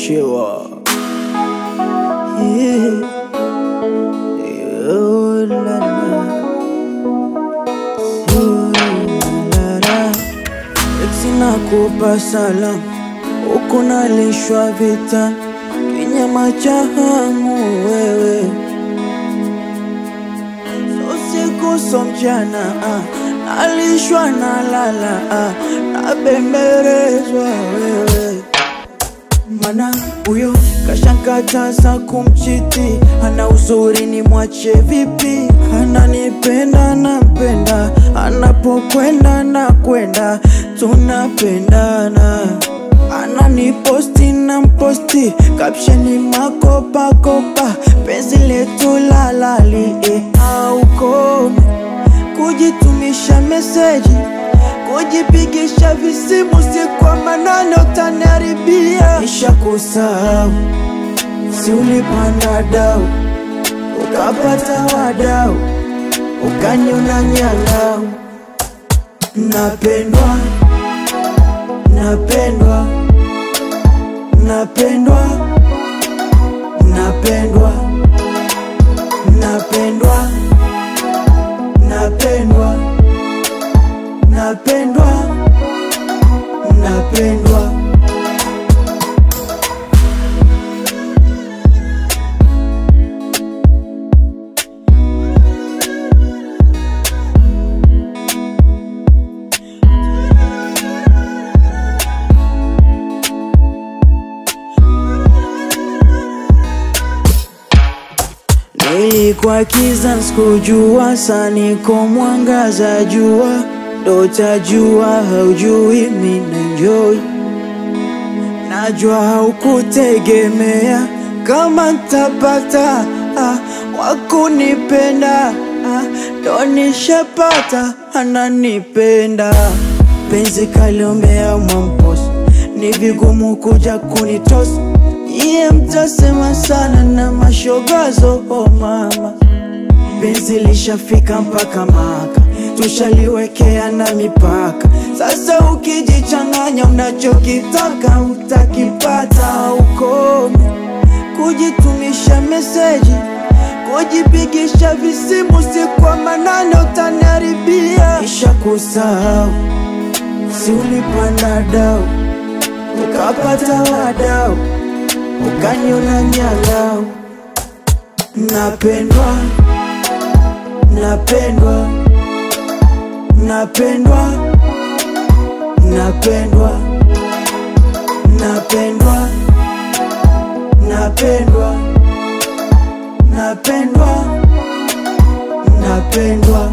Shewa. Yeah. Oh, la, la. Oh, la, la. Sina kupa salamu, uko nalishwa vita, kinyama cha hamu wewe. So siku so mchana, nalishwa na lala, nabembelezwa wewe. Mana uyo kashankataza kumchiti, ana uzuri ni mwache vipi? Ananipenda nampenda, anapokwenda na kwenda, tunapendana. Ananiposti na mposti, captioni makopa kopa, penzi letu lalali. Aukome kujitumisha meseji, kujipigisha visimu, si kwa manane utaniharibia. Nisha kusahau, si ulipanda dau, ukapata wadau, ukaniona nyangau. Napendwa, napendwa, napendwa, napendwa, napendwa, napendwa, napendwa, napendwa. Nilikuwa kiza sikujua, saa niko mwangaza jua, ndo utajua haujui mimi enjoy. Najua haukutegemea kama ntapata wakunipenda, ndo nishapata ananipenda. Penzi kaliombea mwamposi, ni vigumu kuja kunitosa. Iye mtasema sana na mashogazo, oh mama. Penzi lishafika mpaka Maka, tushaliwekea na mipaka. Sasa ukijichanganya unachokitaka utakipata. Ukome kujitumisha meseji, kujipigisha visimu, si kwa manane utaniharibia. Nisha kusahau, si ulipanda dau, ukapata wadau, ukaniona nyangau. Napendwa, napendwa, napendwa, napendwa, napendwa, napendwa, napendwa, napendwa.